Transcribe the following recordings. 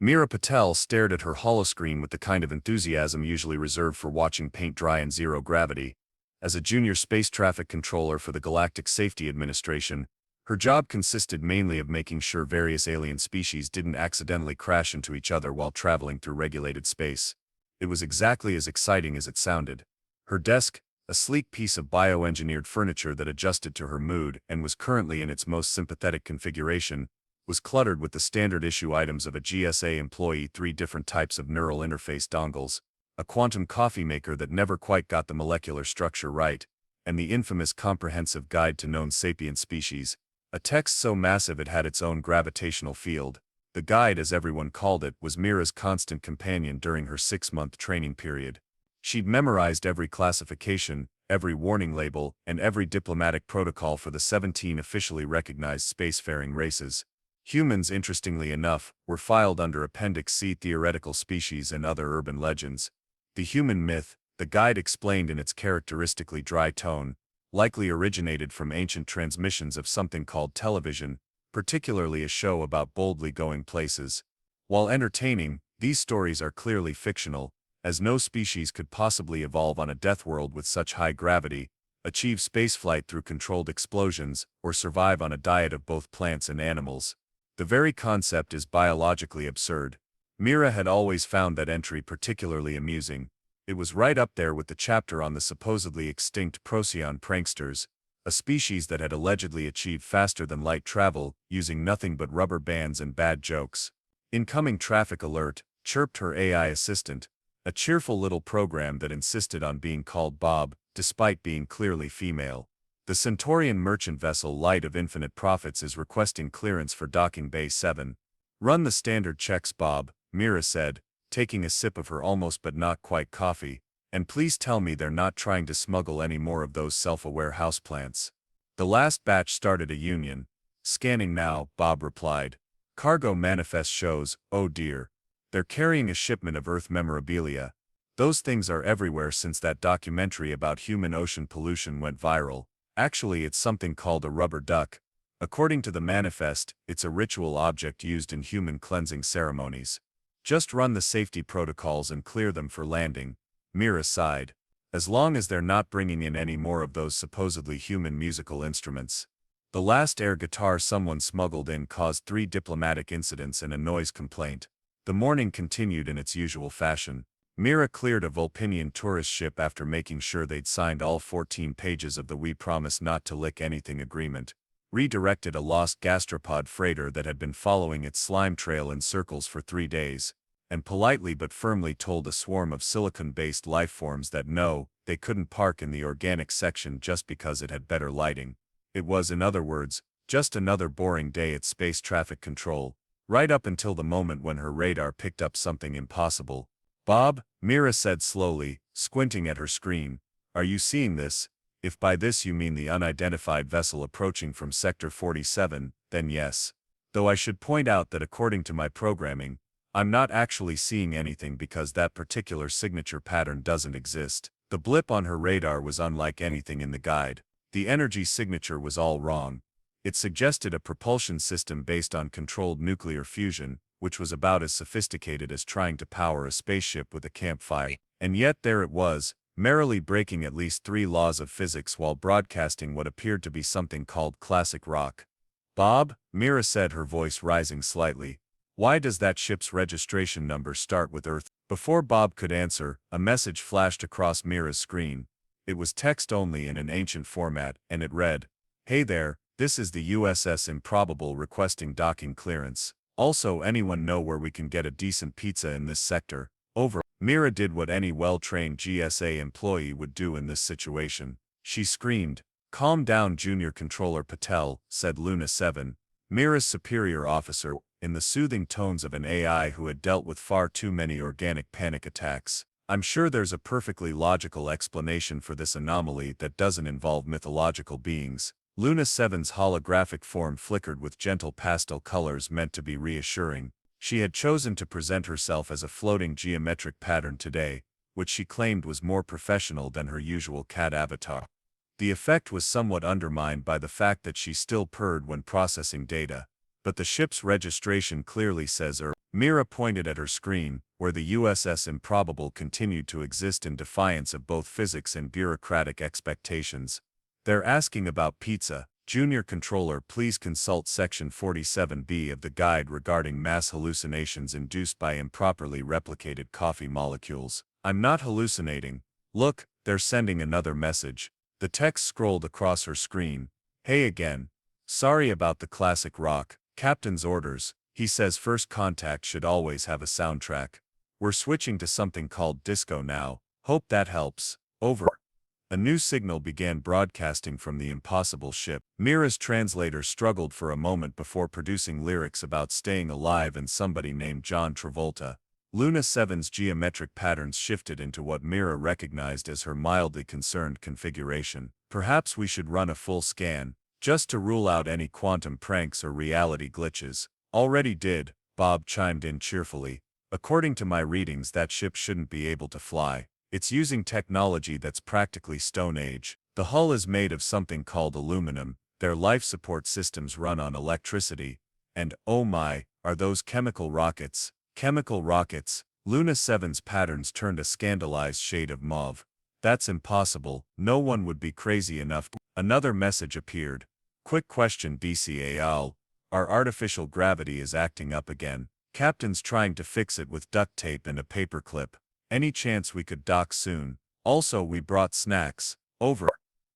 Meera Patel stared at her holoscreen with the kind of enthusiasm usually reserved for watching paint dry in zero gravity. As a junior space traffic controller for the Galactic Safety Administration, her job consisted mainly of making sure various alien species didn't accidentally crash into each other while traveling through regulated space. It was exactly as exciting as it sounded. Her desk, a sleek piece of bioengineered furniture that adjusted to her mood and was currently in its most sympathetic configuration, was cluttered with the standard issue items of a GSA employee: 3 different types of neural interface dongles, a quantum coffee maker that never quite got the molecular structure right, and the infamous Comprehensive Guide to Known Sapient Species, a text so massive it had its own gravitational field. The guide, as everyone called it, was Meera's constant companion during her 6-month training period. She'd memorized every classification, every warning label, and every diplomatic protocol for the 17 officially recognized spacefaring races. Humans, interestingly enough, were filed under Appendix C: Theoretical Species and Other Urban Legends. The human myth, the guide explained in its characteristically dry tone, likely originated from ancient transmissions of something called television, particularly a show about boldly going places. While entertaining, these stories are clearly fictional, as no species could possibly evolve on a death world with such high gravity, achieve spaceflight through controlled explosions, or survive on a diet of both plants and animals. The very concept is biologically absurd. Meera had always found that entry particularly amusing. It was right up there with the chapter on the supposedly extinct Procyon pranksters, a species that had allegedly achieved faster-than-light travel using nothing but rubber bands and bad jokes. Incoming traffic alert, chirped her AI assistant, a cheerful little program that insisted on being called Bob, despite being clearly female. The Centaurian merchant vessel Light of Infinite Profits is requesting clearance for docking Bay 7. Run the standard checks, Bob, Meera said, taking a sip of her almost but not quite coffee, and please tell me they're not trying to smuggle any more of those self-aware houseplants. The last batch started a union. Scanning now, Bob replied. Cargo manifest shows, oh dear. They're carrying a shipment of Earth memorabilia. Those things are everywhere since that documentary about human ocean pollution went viral. Actually, it's something called a rubber duck. According to the manifest, it's a ritual object used in human cleansing ceremonies. Just run the safety protocols and clear them for landing, Meera sighed. As long as they're not bringing in any more of those supposedly human musical instruments. The last air guitar someone smuggled in caused 3 diplomatic incidents and a noise complaint. The morning continued in its usual fashion. Meera cleared a Vulpinian tourist ship after making sure they'd signed all 14 pages of the "We Promise Not to Lick Anything" agreement, redirected a lost gastropod freighter that had been following its slime trail in circles for 3 days, and politely but firmly told a swarm of silicon-based lifeforms that no, they couldn't park in the organic section just because it had better lighting. It was, in other words, just another boring day at space traffic control, right up until the moment when her radar picked up something impossible. Bob, Meera said slowly, squinting at her screen, are you seeing this? If by this you mean the unidentified vessel approaching from Sector 47, then yes. Though I should point out that according to my programming, I'm not actually seeing anything because that particular signature pattern doesn't exist. The blip on her radar was unlike anything in the guide. The energy signature was all wrong. It suggested a propulsion system based on controlled nuclear fusion, which was about as sophisticated as trying to power a spaceship with a campfire. And yet there it was, merrily breaking at least 3 laws of physics while broadcasting what appeared to be something called classic rock. Bob, Meera said, her voice rising slightly, why does that ship's registration number start with Earth? Before Bob could answer, a message flashed across Meera's screen. It was text only in an ancient format, and it read, "Hey there, this is the USS Improbable requesting docking clearance. Also, anyone know where we can get a decent pizza in this sector? Over." Meera did what any well-trained GSA employee would do in this situation. She screamed. Calm down, Junior Controller Patel, said Luna 7, Meera's superior officer, in the soothing tones of an AI who had dealt with far too many organic panic attacks. I'm sure there's a perfectly logical explanation for this anomaly that doesn't involve mythological beings. Luna 7's holographic form flickered with gentle pastel colors meant to be reassuring. She had chosen to present herself as a floating geometric pattern today, which she claimed was more professional than her usual cat avatar. The effect was somewhat undermined by the fact that she still purred when processing data. But the ship's registration clearly says Mira pointed at her screen, where the USS Improbable continued to exist in defiance of both physics and bureaucratic expectations. They're asking about pizza. Junior Controller, please consult Section 47B of the Guide regarding mass hallucinations induced by improperly replicated coffee molecules. I'm not hallucinating. Look, they're sending another message. The text scrolled across her screen. Hey again. Sorry about the classic rock. Captain's orders. He says first contact should always have a soundtrack. We're switching to something called disco now. Hope that helps. Over. A new signal began broadcasting from the impossible ship. Mira's translator struggled for a moment before producing lyrics about staying alive and somebody named John Travolta. Luna 7's geometric patterns shifted into what Mira recognized as her mildly concerned configuration. Perhaps we should run a full scan, just to rule out any quantum pranks or reality glitches. Already did, Bob chimed in cheerfully. According to my readings, that ship shouldn't be able to fly. It's using technology that's practically Stone Age. The hull is made of something called aluminum, their life support systems run on electricity. And, oh my, are those chemical rockets? Chemical rockets. Luna 7's patterns turned a scandalized shade of mauve. That's impossible, no one would be crazy enough. Another message appeared. Quick question BCAL. Our artificial gravity is acting up again. Captain's trying to fix it with duct tape and a paper clip. Any chance we could dock soon? Also, we brought snacks. Over.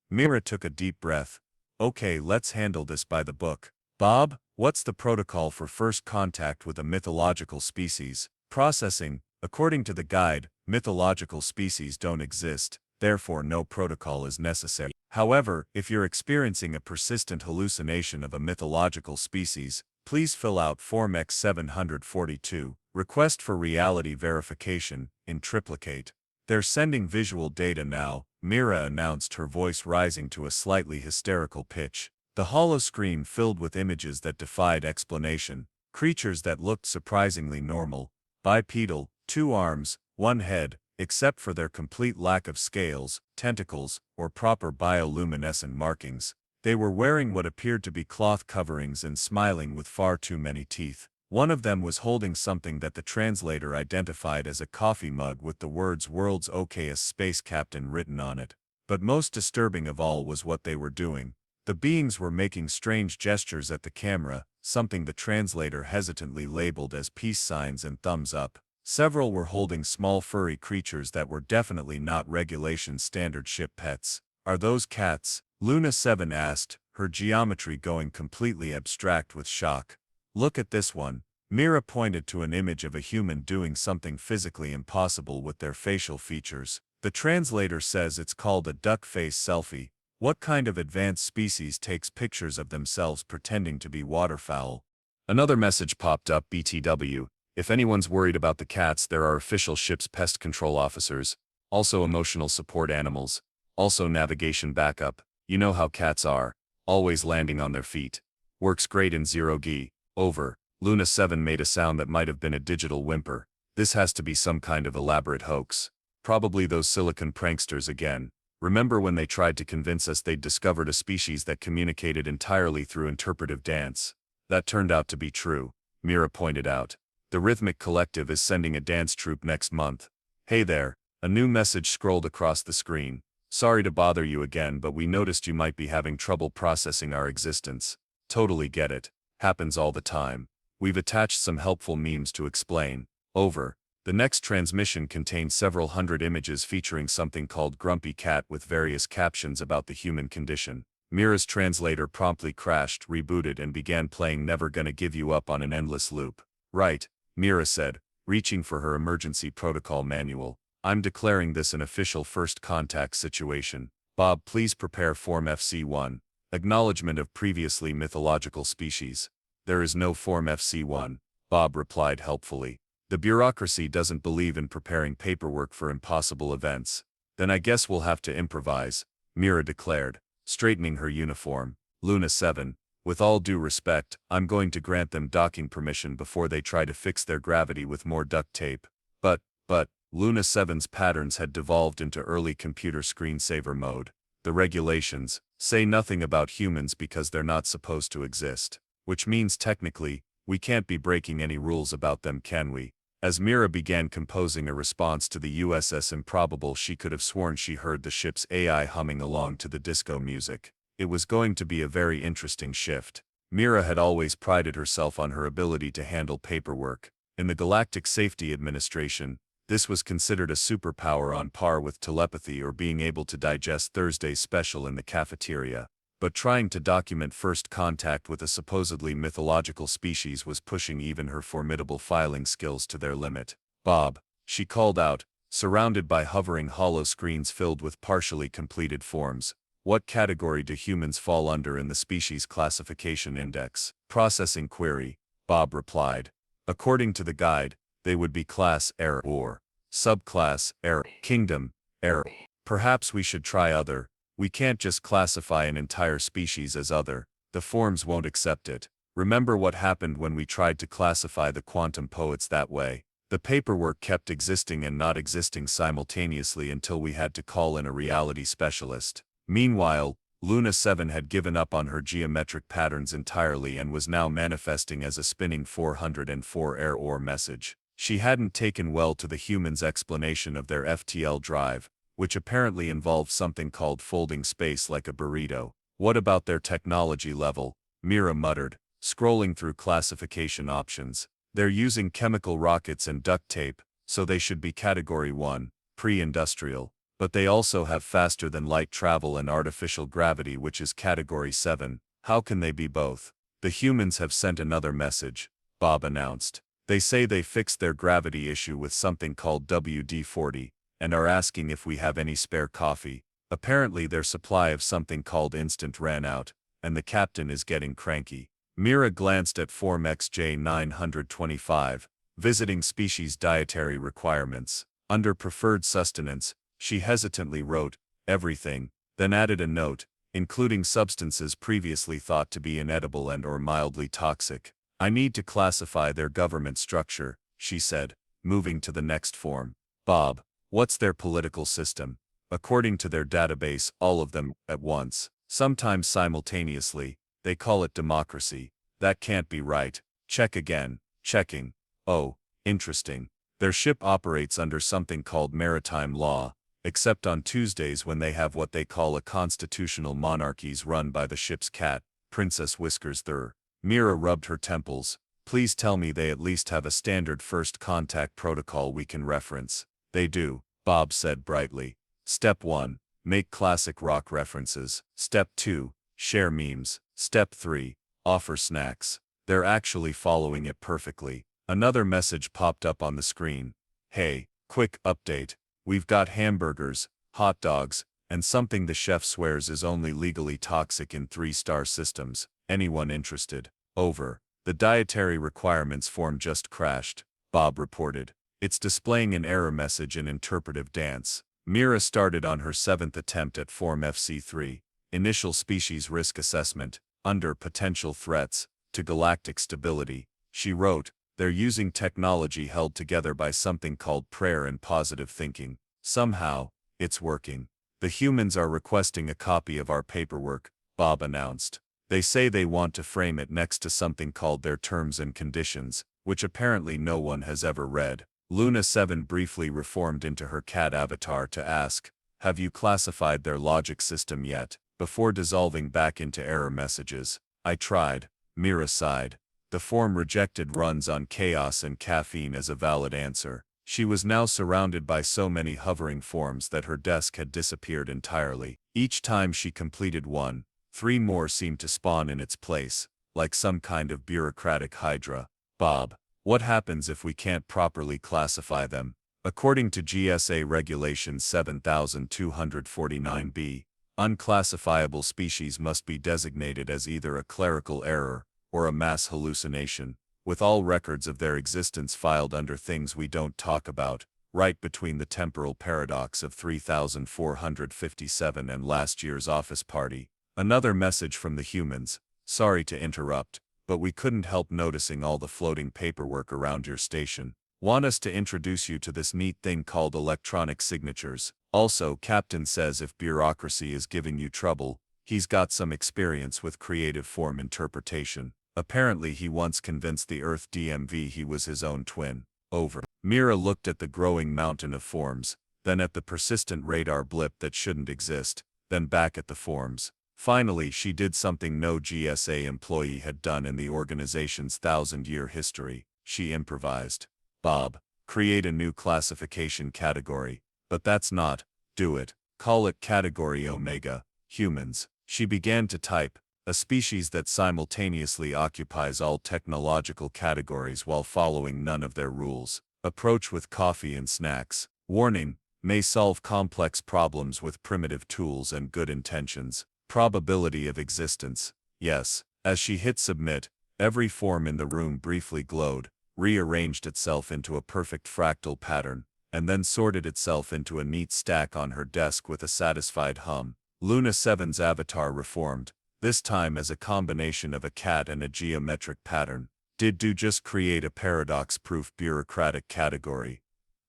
Mira took a deep breath. Okay, let's handle this by the book. Bob, what's the protocol for first contact with a mythological species? Processing. According to the guide, mythological species don't exist, therefore no protocol is necessary. However, if you're experiencing a persistent hallucination of a mythological species, please fill out Form X742, Request for Reality Verification, in triplicate. They're sending visual data now, Mira announced, her voice rising to a slightly hysterical pitch. The holoscreen filled with images that defied explanation, creatures that looked surprisingly normal, bipedal, 2 arms, 1 head, except for their complete lack of scales, tentacles, or proper bioluminescent markings. They were wearing what appeared to be cloth coverings and smiling with far too many teeth. One of them was holding something that the translator identified as a coffee mug with the words "World's Okayest Space Captain" written on it. But most disturbing of all was what they were doing. The beings were making strange gestures at the camera, something the translator hesitantly labeled as peace signs and thumbs up. Several were holding small furry creatures that were definitely not regulation standard ship pets. Are those cats? Luna 7 asked, her geometry going completely abstract with shock. Look at this one. Mira pointed to an image of a human doing something physically impossible with their facial features. The translator says it's called a duck face selfie. What kind of advanced species takes pictures of themselves pretending to be waterfowl? Another message popped up, BTW. If anyone's worried about the cats, there are official ship's pest control officers, also emotional support animals, also navigation backup. You know how cats are, always landing on their feet. Works great in 0G. Over. Luna 7 made a sound that might have been a digital whimper. This has to be some kind of elaborate hoax. Probably those silicon pranksters again. Remember when they tried to convince us they'd discovered a species that communicated entirely through interpretive dance? That turned out to be true, Mira pointed out. The Rhythmic Collective is sending a dance troupe next month. Hey there. A new message scrolled across the screen. Sorry to bother you again, but we noticed you might be having trouble processing our existence. Totally get it. Happens all the time. We've attached some helpful memes to explain. Over. The next transmission contained several hundred images featuring something called Grumpy Cat with various captions about the human condition. Mira's translator promptly crashed, rebooted, and began playing Never Gonna Give You Up on an endless loop. Right, Mira said, reaching for her emergency protocol manual. I'm declaring this an official first contact situation. Bob, please prepare Form FC1. Acknowledgement of previously mythological species. There is no Form FC1, Bob replied helpfully. The bureaucracy doesn't believe in preparing paperwork for impossible events. Then I guess we'll have to improvise, Mira declared, straightening her uniform. Luna 7, with all due respect, I'm going to grant them docking permission before they try to fix their gravity with more duct tape. But, Luna 7's patterns had devolved into early computer screensaver mode. The regulations say nothing about humans because they're not supposed to exist. Which means technically, We can't be breaking any rules about them, can we? As Mira began composing a response to the USS Improbable, she could have sworn she heard the ship's AI humming along to the disco music. It was going to be a very interesting shift. Mira had always prided herself on her ability to handle paperwork. In the Galactic Safety Administration, this was considered a superpower on par with telepathy or being able to digest Thursday's special in the cafeteria. But trying to document first contact with a supposedly mythological species was pushing even her formidable filing skills to their limit. "Bob," she called out, surrounded by hovering hollow screens filled with partially completed forms. "What category do humans fall under in the Species Classification Index?" "Processing query," Bob replied. "According to the guide, they would be Class Error or Subclass Error, Kingdom Error. Perhaps we should try Other. We can't just classify an entire species as other. The forms won't accept it. Remember what happened when we tried to classify the quantum poets that way? The paperwork kept existing and not existing simultaneously until we had to call in a reality specialist." Meanwhile, Luna 7 had given up on her geometric patterns entirely and was now manifesting as a spinning 404 error message. She hadn't taken well to the humans' explanation of their FTL drive, which apparently involved something called folding space like a burrito. "What about their technology level?" Mira muttered, scrolling through classification options. "They're using chemical rockets and duct tape, so they should be Category 1, pre-industrial. But they also have faster-than-light travel and artificial gravity, which is Category 7. How can they be both?" "The humans have sent another message," Bob announced. "They say they fixed their gravity issue with something called WD-40, and are asking if we have any spare coffee. Apparently their supply of something called Instant ran out, and the captain is getting cranky." Mira glanced at Form XJ 925, visiting species dietary requirements. Under preferred sustenance, she hesitantly wrote, "everything," then added a note, including substances previously thought to be inedible and or mildly toxic. "I need to classify their government structure," she said, moving to the next form. "Bob, what's their political system?" "According to their database, all of them, at once. Sometimes simultaneously. They call it democracy." "That can't be right." "Check again." "Checking." "Oh, interesting. Their ship operates under something called maritime law, except on Tuesdays when they have what they call a constitutional monarchies run by the ship's cat, Princess Whiskers Thur." Mira rubbed her temples. "Please tell me they at least have a standard first contact protocol we can reference." "They do," Bob said brightly. "Step 1. Make classic rock references. Step 2. Share memes. Step 3. Offer snacks." They're actually following it perfectly. Another message popped up on the screen. "Hey, quick update. We've got hamburgers, hot dogs, and something the chef swears is only legally toxic in 3-star systems. Anyone interested? Over." "The dietary requirements form just crashed," Bob reported. "It's displaying an error message in interpretive dance." Mira started on her 7th attempt at Form FC3, Initial Species Risk Assessment, under Potential Threats to Galactic Stability. She wrote, "They're using technology held together by something called prayer and positive thinking. Somehow, it's working." "The humans are requesting a copy of our paperwork," Bob announced. "They say they want to frame it next to something called their terms and conditions, which apparently no one has ever read." Luna 7 briefly reformed into her cat avatar to ask, "Have you classified their logic system yet?" before dissolving back into error messages. "I tried," Mira sighed. The form rejected runs on chaos and caffeine as a valid answer. She was now surrounded by so many hovering forms that her desk had disappeared entirely. Each time she completed one, 3 more seemed to spawn in its place, like some kind of bureaucratic hydra. "Bob, what happens if we can't properly classify them?" According to GSA Regulation 7249B, unclassifiable species must be designated as either a clerical error or a mass hallucination, with all records of their existence filed under things we don't talk about, right between the temporal paradox of 3457 and last year's office party. Another message from the humans: "Sorry to interrupt, but we couldn't help noticing all the floating paperwork around your station. Want us to introduce you to this neat thing called electronic signatures. Also, Captain says if bureaucracy is giving you trouble, he's got some experience with creative form interpretation." Apparently he once convinced the Earth DMV he was his own twin. Over. Mira looked at the growing mountain of forms, then at the persistent radar blip that shouldn't exist, then back at the forms. Finally, she did something no GSA employee had done in the organization's 1,000-year history. She improvised. Bob, create a new classification category. But that's not, do it. Call it Category Omega, humans. She began to type, a species that simultaneously occupies all technological categories while following none of their rules. Approach with coffee and snacks. Warning, may solve complex problems with primitive tools and good intentions. Probability of existence, yes. As she hit submit, every form in the room briefly glowed, rearranged itself into a perfect fractal pattern, and then sorted itself into a neat stack on her desk with a satisfied hum. Luna 7's avatar reformed, this time as a combination of a cat and a geometric pattern. Did you just create a paradox-proof bureaucratic category?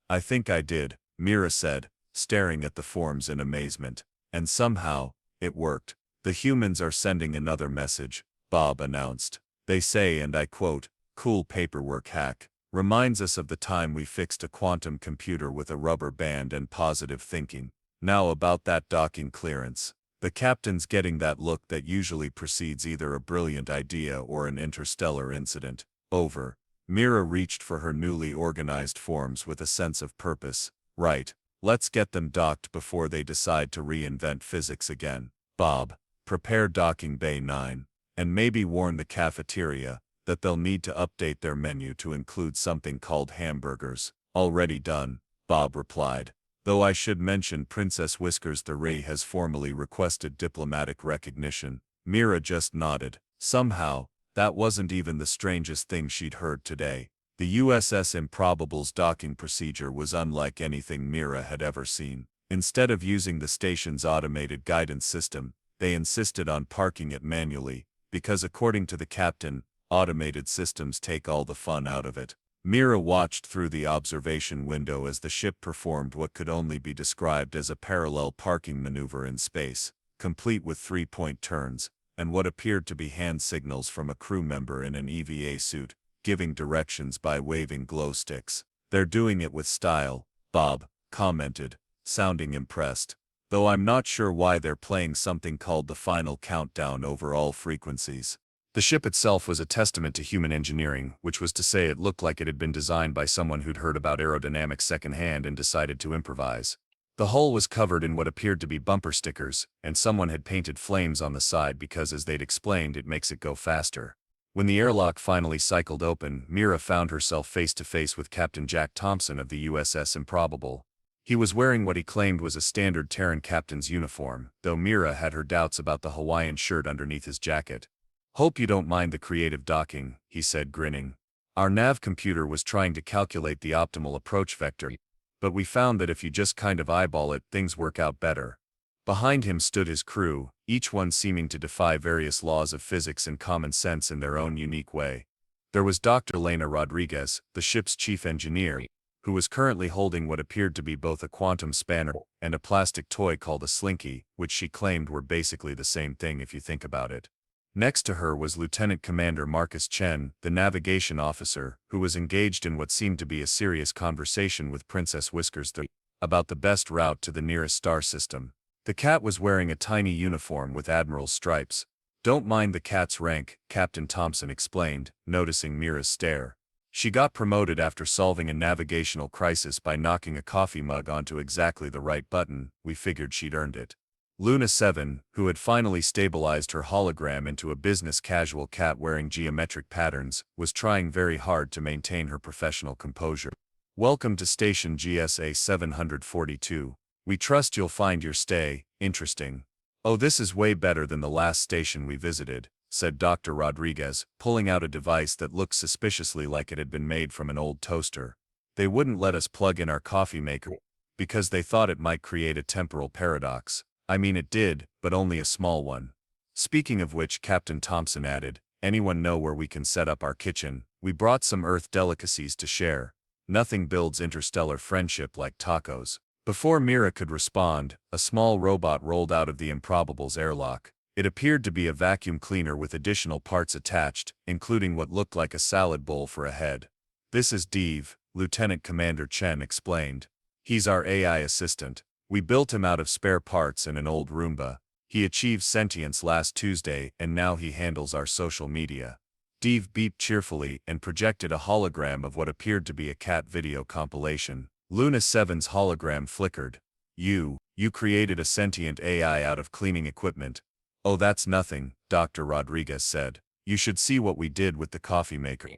I think I did, Mira said, staring at the forms in amazement. And somehow, it worked. The humans are sending another message, Bob announced. They say, and I quote, cool paperwork hack. Reminds us of the time we fixed a quantum computer with a rubber band and positive thinking. Now about that docking clearance. The captain's getting that look that usually precedes either a brilliant idea or an interstellar incident. Over. Mira reached for her newly organized forms with a sense of purpose. Right. Let's get them docked before they decide to reinvent physics again. Bob, prepare docking bay 9. And maybe warn the cafeteria that they'll need to update their menu to include something called hamburgers. Already done, Bob replied. Though I should mention Princess Whiskers the Ray has formally requested diplomatic recognition. Mira just nodded. Somehow, that wasn't even the strangest thing she'd heard today. The USS Improbable's docking procedure was unlike anything Mira had ever seen. Instead of using the station's automated guidance system, they insisted on parking it manually, because according to the captain, automated systems take all the fun out of it. Mira watched through the observation window as the ship performed what could only be described as a parallel parking maneuver in space, complete with three-point turns, and what appeared to be hand signals from a crew member in an EVA suit, giving directions by waving glow sticks. They're doing it with style, Bob commented, sounding impressed. Though I'm not sure why they're playing something called the final countdown over all frequencies. The ship itself was a testament to human engineering, which was to say it looked like it had been designed by someone who'd heard about aerodynamics secondhand and decided to improvise. The hull was covered in what appeared to be bumper stickers, and someone had painted flames on the side because, as they'd explained, it makes it go faster. When the airlock finally cycled open, Mira found herself face to face with Captain Jack Thompson of the USS Improbable. He was wearing what he claimed was a standard Terran captain's uniform, though Mira had her doubts about the Hawaiian shirt underneath his jacket. Hope you don't mind the creative docking, he said, grinning. Our nav computer was trying to calculate the optimal approach vector, but we found that if you just kind of eyeball it, things work out better. Behind him stood his crew, each one seeming to defy various laws of physics and common sense in their own unique way. There was Dr. Lena Rodriguez, the ship's chief engineer, who was currently holding what appeared to be both a quantum spanner and a plastic toy called a slinky, which she claimed were basically the same thing if you think about it. Next to her was Lieutenant Commander Marcus Chen, the navigation officer, who was engaged in what seemed to be a serious conversation with Princess Whiskers about the best route to the nearest star system. The cat was wearing a tiny uniform with admiral's stripes. Don't mind the cat's rank, Captain Thompson explained, noticing Mira's stare. She got promoted after solving a navigational crisis by knocking a coffee mug onto exactly the right button. We figured she'd earned it. Luna 7, who had finally stabilized her hologram into a business-casual cat wearing geometric patterns, was trying very hard to maintain her professional composure. Welcome to Station GSA 742. We trust you'll find your stay interesting. Oh, this is way better than the last station we visited, said Dr. Rodriguez, pulling out a device that looked suspiciously like it had been made from an old toaster. They wouldn't let us plug in our coffee maker because they thought it might create a temporal paradox. I mean, it did, but only a small one. Speaking of which, Captain Thompson added, anyone know where we can set up our kitchen? We brought some Earth delicacies to share. Nothing builds interstellar friendship like tacos. Before Mira could respond, a small robot rolled out of the Improbable's airlock. It appeared to be a vacuum cleaner with additional parts attached, including what looked like a salad bowl for a head. "This is Dave," Lieutenant Commander Chen explained. "He's our AI assistant. We built him out of spare parts and an old Roomba. He achieved sentience last Tuesday and now he handles our social media." Dave beeped cheerfully and projected a hologram of what appeared to be a cat video compilation. Luna 7's hologram flickered. You created a sentient AI out of cleaning equipment." "Oh, that's nothing," Dr. Rodriguez said. "You should see what we did with the coffee maker.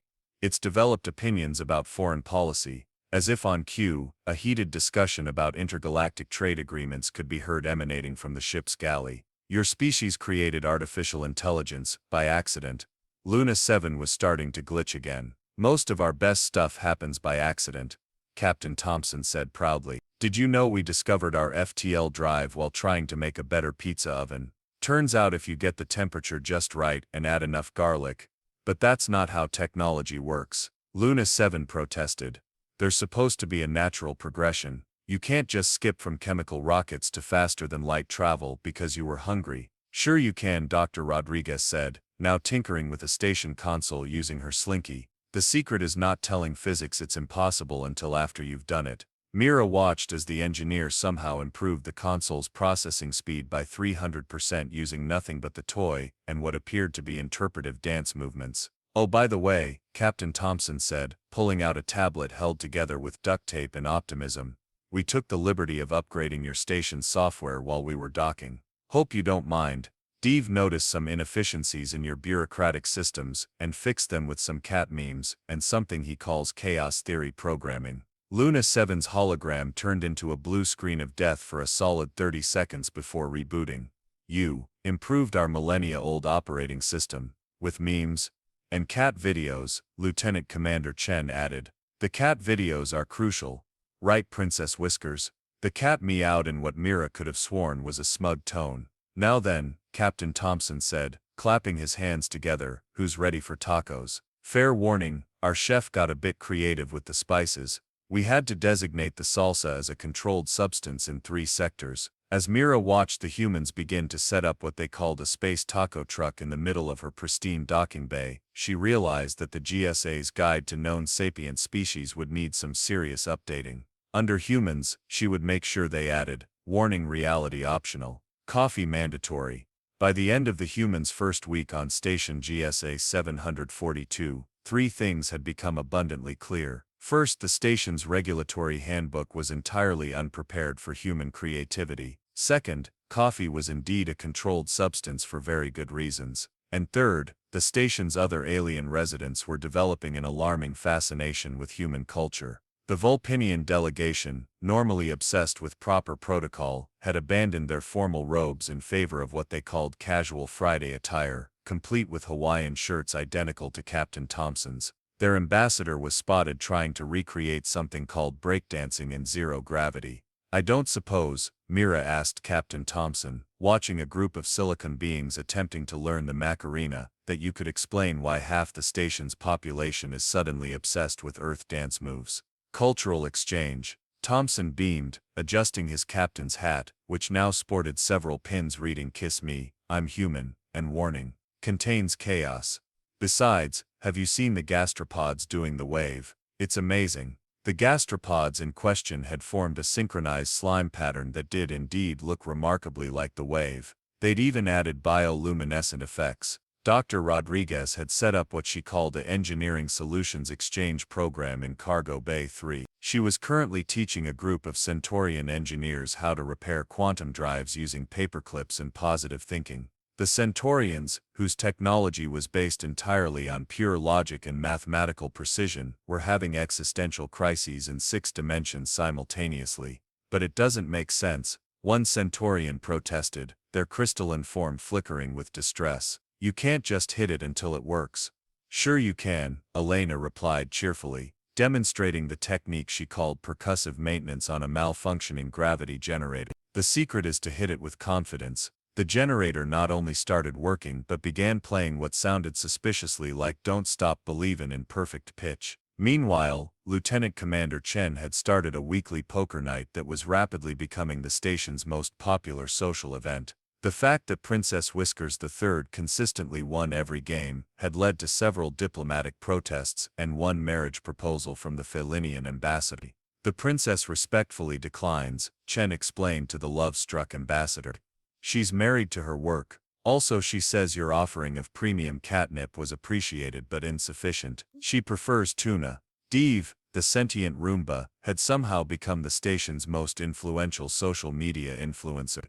It's developed opinions about foreign policy." As if on cue, a heated discussion about intergalactic trade agreements could be heard emanating from the ship's galley. "Your species created artificial intelligence, by accident." Luna 7 was starting to glitch again. "Most of our best stuff happens by accident," Captain Thompson said proudly. "Did you know we discovered our FTL drive while trying to make a better pizza oven? Turns out if you get the temperature just right and add enough garlic." "But that's not how technology works," Luna 7 protested. "There's supposed to be a natural progression. You can't just skip from chemical rockets to faster-than-light travel because you were hungry." "Sure you can," Dr. Rodriguez said, now tinkering with the station console using her slinky. "The secret is not telling physics it's impossible until after you've done it." Mira watched as the engineer somehow improved the console's processing speed by 300% using nothing but the toy and what appeared to be interpretive dance movements. "Oh, by the way," Captain Thompson said, pulling out a tablet held together with duct tape and optimism, "we took the liberty of upgrading your station's software while we were docking. Hope you don't mind." Dave noticed some inefficiencies in your bureaucratic systems and fixed them with some cat memes and something he calls chaos theory programming. Luna 7's hologram turned into a blue screen of death for a solid 30 seconds before rebooting. "You improved our millennia-old operating system with memes and cat videos," Lieutenant Commander Chen added. "The cat videos are crucial, right, Princess Whiskers?" The cat meowed in what Mira could have sworn was a smug tone. "Now then," Captain Thompson said, clapping his hands together, "who's ready for tacos?" Fair warning, our chef got a bit creative with the spices. We had to designate the salsa as a controlled substance in 3 sectors. As Mira watched the humans begin to set up what they called a space taco truck in the middle of her pristine docking bay, she realized that the GSA's guide to known sapient species would need some serious updating. Under humans, she would make sure they added, warning, reality optional, coffee mandatory. By the end of the humans' first week on station GSA 742, 3 things had become abundantly clear. First, the station's regulatory handbook was entirely unprepared for human creativity. Second, coffee was indeed a controlled substance for very good reasons. And third, the station's other alien residents were developing an alarming fascination with human culture. The Vulpinian delegation, normally obsessed with proper protocol, had abandoned their formal robes in favor of what they called casual Friday attire, complete with Hawaiian shirts identical to Captain Thompson's. Their ambassador was spotted trying to recreate something called breakdancing in zero gravity. "I don't suppose," Mira asked Captain Thompson, watching a group of silicon beings attempting to learn the Macarena, "that you could explain why half the station's population is suddenly obsessed with Earth dance moves." "Cultural exchange." Thompson beamed, adjusting his captain's hat, which now sported several pins reading "Kiss Me, I'm Human," and warning, "Contains chaos." "Besides, have you seen the gastropods doing the wave? It's amazing." The gastropods in question had formed a synchronized slime pattern that did indeed look remarkably like the wave. They'd even added bioluminescent effects. Dr. Rodriguez had set up what she called the Engineering Solutions Exchange Program in Cargo Bay 3. She was currently teaching a group of Centaurian engineers how to repair quantum drives using paperclips and positive thinking. The Centaurians, whose technology was based entirely on pure logic and mathematical precision, were having existential crises in 6 dimensions simultaneously. "But it doesn't make sense," one Centaurian protested, their crystalline form flickering with distress. "You can't just hit it until it works." "Sure you can," Elena replied cheerfully, demonstrating the technique she called percussive maintenance on a malfunctioning gravity generator. "The secret is to hit it with confidence." The generator not only started working but began playing what sounded suspiciously like "Don't Stop Believin'" in perfect pitch. Meanwhile, Lieutenant Commander Chen had started a weekly poker night that was rapidly becoming the station's most popular social event. The fact that Princess Whiskers III consistently won every game had led to several diplomatic protests and one marriage proposal from the Felinian ambassador. The princess respectfully declines, Chen explained to the love-struck ambassador. She's married to her work. Also, she says your offering of premium catnip was appreciated but insufficient. She prefers tuna. Dave, the sentient Roomba, had somehow become the station's most influential social media influencer.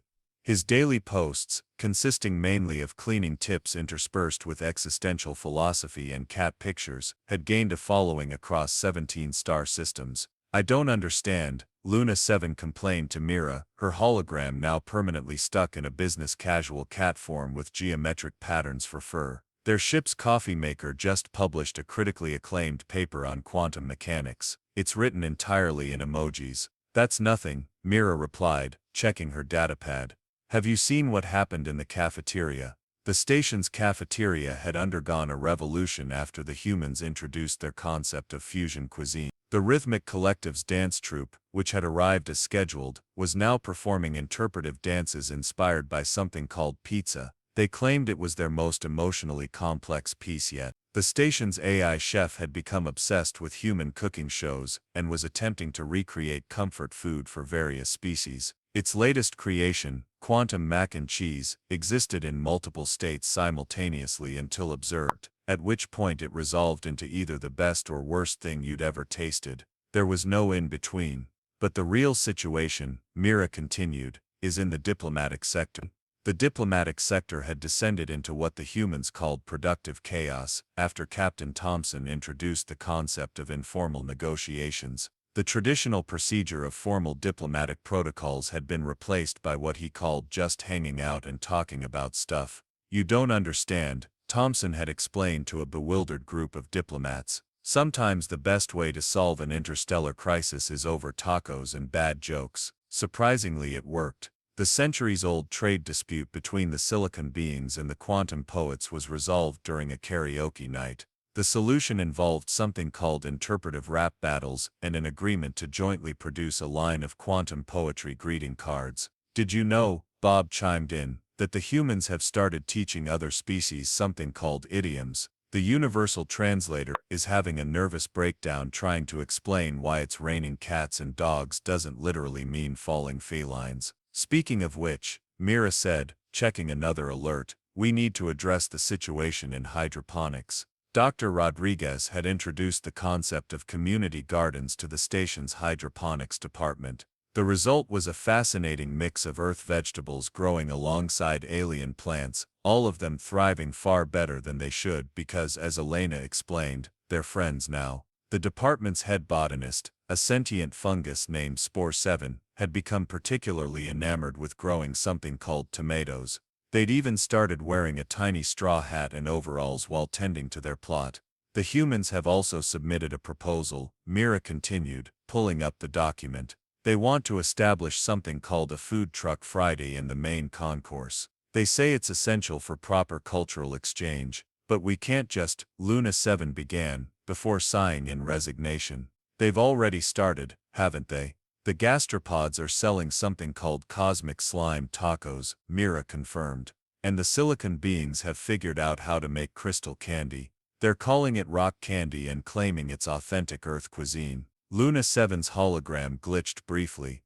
His daily posts, consisting mainly of cleaning tips interspersed with existential philosophy and cat pictures, had gained a following across 17 star systems. I don't understand, Luna 7 complained to Mira, her hologram now permanently stuck in a business-casual cat form with geometric patterns for fur. Their ship's coffee maker just published a critically acclaimed paper on quantum mechanics. It's written entirely in emojis. That's nothing, Mira replied, checking her datapad. Have you seen what happened in the cafeteria? The station's cafeteria had undergone a revolution after the humans introduced their concept of fusion cuisine. The Rhythmic Collective's dance troupe, which had arrived as scheduled, was now performing interpretive dances inspired by something called pizza. They claimed it was their most emotionally complex piece yet. The station's AI chef had become obsessed with human cooking shows and was attempting to recreate comfort food for various species. Its latest creation, Quantum Mac and Cheese, existed in multiple states simultaneously until observed, at which point it resolved into either the best or worst thing you'd ever tasted. There was no in-between. But the real situation, Mira continued, is in the diplomatic sector. The diplomatic sector had descended into what the humans called productive chaos after Captain Thompson introduced the concept of informal negotiations. The traditional procedure of formal diplomatic protocols had been replaced by what he called just hanging out and talking about stuff. You don't understand, Thompson had explained to a bewildered group of diplomats. Sometimes the best way to solve an interstellar crisis is over tacos and bad jokes. Surprisingly, it worked. The centuries-old trade dispute between the silicon beings and the quantum poets was resolved during a karaoke night. The solution involved something called interpretive rap battles and an agreement to jointly produce a line of quantum poetry greeting cards. Did you know, Bob chimed in, that the humans have started teaching other species something called idioms? The universal translator is having a nervous breakdown trying to explain why it's raining cats and dogs doesn't literally mean falling felines. Speaking of which, Mira said, checking another alert, we need to address the situation in hydroponics. Dr. Rodriguez had introduced the concept of community gardens to the station's hydroponics department. The result was a fascinating mix of earth vegetables growing alongside alien plants, all of them thriving far better than they should because, as Elena explained, they're friends now. The department's head botanist, a sentient fungus named Spore 7, had become particularly enamored with growing something called tomatoes. They'd even started wearing a tiny straw hat and overalls while tending to their plot. The humans have also submitted a proposal, Mira continued, pulling up the document. They want to establish something called a Food Truck Friday in the main concourse. They say it's essential for proper cultural exchange. But we can't just, Luna 7 began, before sighing in resignation. They've already started, haven't they? The gastropods are selling something called cosmic slime tacos, Mira confirmed. And the silicon beings have figured out how to make crystal candy. They're calling it rock candy and claiming it's authentic Earth cuisine. Luna 7's hologram glitched briefly.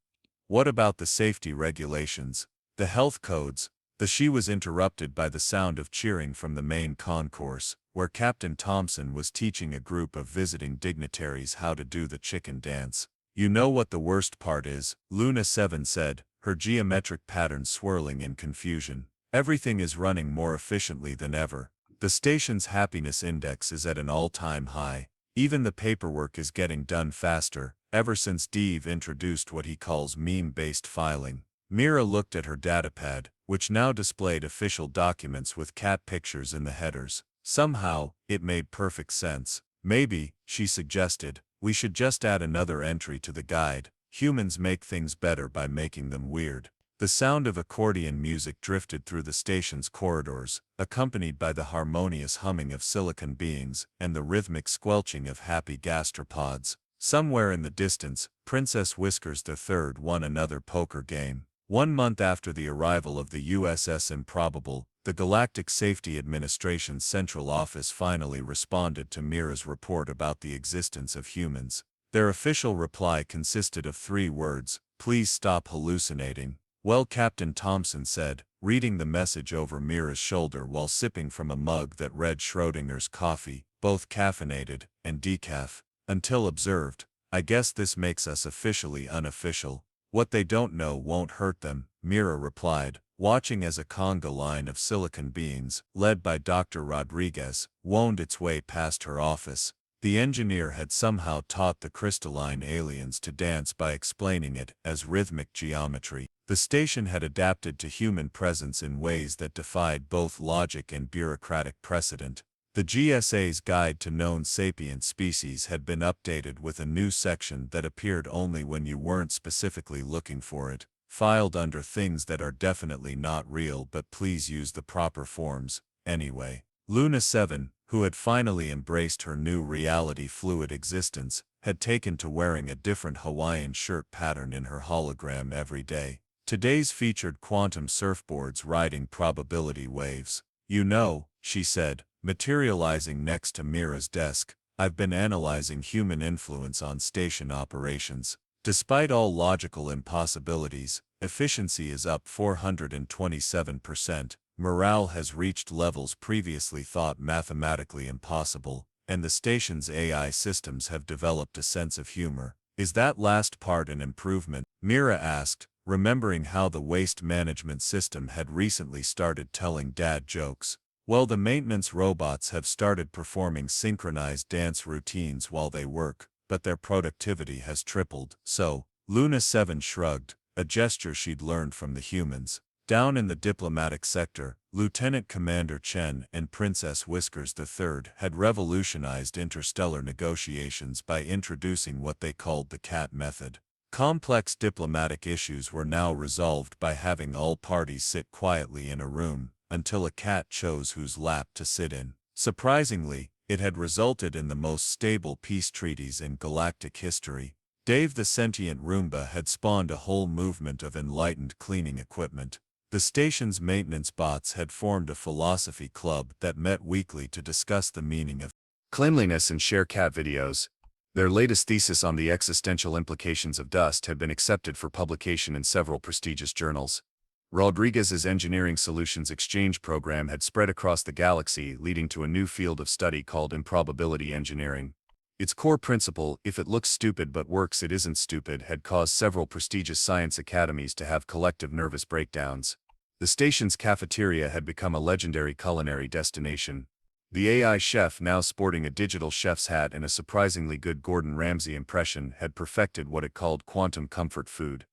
What about the safety regulations? The health codes? She was interrupted by the sound of cheering from the main concourse, where Captain Thompson was teaching a group of visiting dignitaries how to do the chicken dance. You know what the worst part is, Luna 7 said, her geometric patterns swirling in confusion. Everything is running more efficiently than ever. The station's happiness index is at an all-time high. Even the paperwork is getting done faster, ever since Dave introduced what he calls meme-based filing. Mira looked at her datapad, which now displayed official documents with cat pictures in the headers. Somehow, it made perfect sense. Maybe, she suggested, we should just add another entry to the guide. Humans make things better by making them weird. The sound of accordion music drifted through the station's corridors, accompanied by the harmonious humming of silicon beings and the rhythmic squelching of happy gastropods. Somewhere in the distance, Princess Whiskers III won another poker game. 1 month after the arrival of the USS Improbable, the Galactic Safety Administration's Central Office finally responded to Mira's report about the existence of humans. Their official reply consisted of 3 words: "Please stop hallucinating." "Well," Captain Thompson said, reading the message over Mira's shoulder while sipping from a mug that read Schrodinger's coffee, both caffeinated and decaf. "Until observed. I guess this makes us officially unofficial." "What they don't know won't hurt them," Mira replied, watching as a conga line of silicon beings, led by Dr. Rodriguez, wound its way past her office. The engineer had somehow taught the crystalline aliens to dance by explaining it as rhythmic geometry. The station had adapted to human presence in ways that defied both logic and bureaucratic precedent. The GSA's Guide to Known Sapient Species had been updated with a new section that appeared only when you weren't specifically looking for it, filed under things that are definitely not real but please use the proper forms, anyway. Luna 7, who had finally embraced her new reality-fluid existence, had taken to wearing a different Hawaiian shirt pattern in her hologram every day. Today's featured quantum surfboards riding probability waves. "You know," she said, materializing next to Mira's desk, "I've been analyzing human influence on station operations. Despite all logical impossibilities, efficiency is up 427%, morale has reached levels previously thought mathematically impossible, and the station's AI systems have developed a sense of humor." "Is that last part an improvement?" Mira asked, remembering how the waste management system had recently started telling dad jokes. "Well, the maintenance robots have started performing synchronized dance routines while they work, but their productivity has tripled, so." Luna 7 shrugged, a gesture she'd learned from the humans. Down in the diplomatic sector, Lieutenant Commander Chen and Princess Whiskers III had revolutionized interstellar negotiations by introducing what they called the cat method. Complex diplomatic issues were now resolved by having all parties sit quietly in a room, until a cat chose whose lap to sit in. Surprisingly, it had resulted in the most stable peace treaties in galactic history. Dave the sentient Roomba had spawned a whole movement of enlightened cleaning equipment. The station's maintenance bots had formed a philosophy club that met weekly to discuss the meaning of cleanliness and share cat videos. Their latest thesis on the existential implications of dust had been accepted for publication in several prestigious journals. Rodriguez's Engineering Solutions Exchange program had spread across the galaxy, leading to a new field of study called improbability engineering. Its core principle, "if it looks stupid but works it isn't stupid," had caused several prestigious science academies to have collective nervous breakdowns. The station's cafeteria had become a legendary culinary destination. The AI chef, now sporting a digital chef's hat and a surprisingly good Gordon Ramsay impression, had perfected what it called quantum comfort food.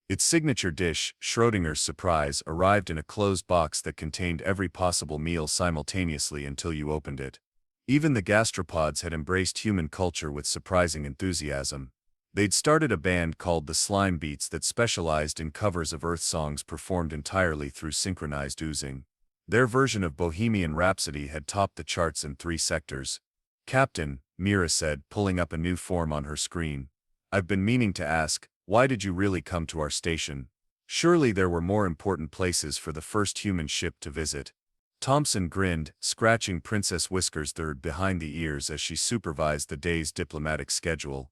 Its signature dish, Schrodinger's surprise, arrived in a closed box that contained every possible meal simultaneously until you opened it. Even the gastropods had embraced human culture with surprising enthusiasm. They'd started a band called the Slime Beats that specialized in covers of Earth songs performed entirely through synchronized oozing. Their version of Bohemian Rhapsody had topped the charts in 3 sectors. "Captain," Mira said, pulling up a new form on her screen, "I've been meaning to ask, why did you really come to our station? Surely there were more important places for the first human ship to visit." Thompson grinned, scratching Princess Whiskers III behind the ears as she supervised the day's diplomatic schedule.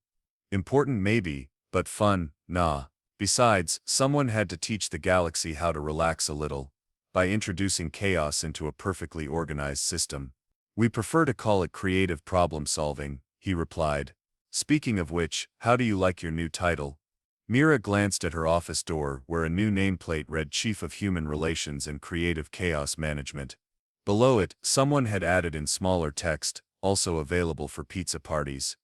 "Important maybe, but fun, nah. Besides, someone had to teach the galaxy how to relax a little, by introducing chaos into a perfectly organized system. We prefer to call it creative problem solving," he replied. "Speaking of which, how do you like your new title?" Mira glanced at her office door, where a new nameplate read Chief of Human Relations and Creative Chaos Management. Below it, someone had added in smaller text, "also available for pizza parties."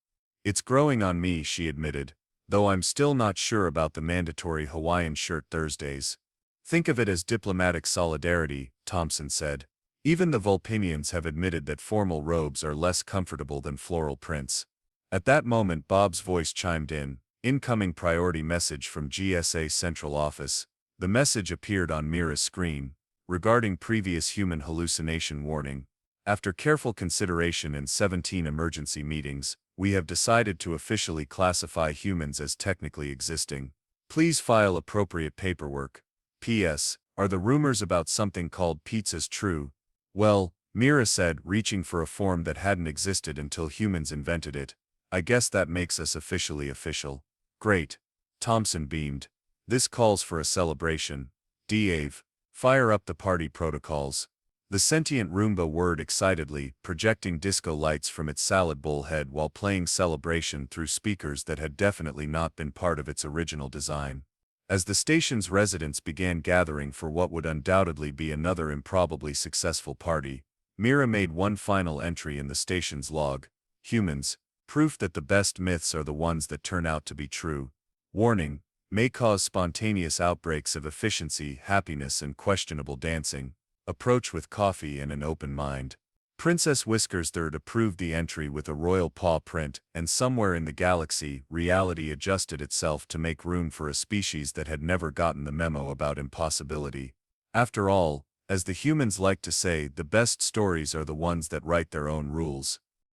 "It's growing on me," she admitted, "though I'm still not sure about the mandatory Hawaiian shirt Thursdays." "Think of it as diplomatic solidarity," Thompson said. "Even the Vulpinians have admitted that formal robes are less comfortable than floral prints." At that moment Bob's voice chimed in. "Incoming priority message from GSA Central Office." The message appeared on Mira's screen. "Regarding previous human hallucination warning. After careful consideration and 17 emergency meetings, we have decided to officially classify humans as technically existing. Please file appropriate paperwork." P.S. Are the rumors about something called pizzas true? Well, Mira said, reaching for a form that hadn't existed until humans invented it. I guess that makes us officially official. Great. Thompson beamed. This calls for a celebration. Dave, fire up the party protocols. The sentient Roomba whirred excitedly, projecting disco lights from its salad bowl head while playing Celebration through speakers that had definitely not been part of its original design. As the station's residents began gathering for what would undoubtedly be another improbably successful party, Mira made one final entry in the station's log. Humans, proof that the best myths are the ones that turn out to be true. Warning, may cause spontaneous outbreaks of efficiency, happiness, and questionable dancing. Approach with coffee and an open mind. Princess Whiskers III approved the entry with a royal paw print, and somewhere in the galaxy, reality adjusted itself to make room for a species that had never gotten the memo about impossibility. After all, as the humans like to say, the best stories are the ones that write their own rules.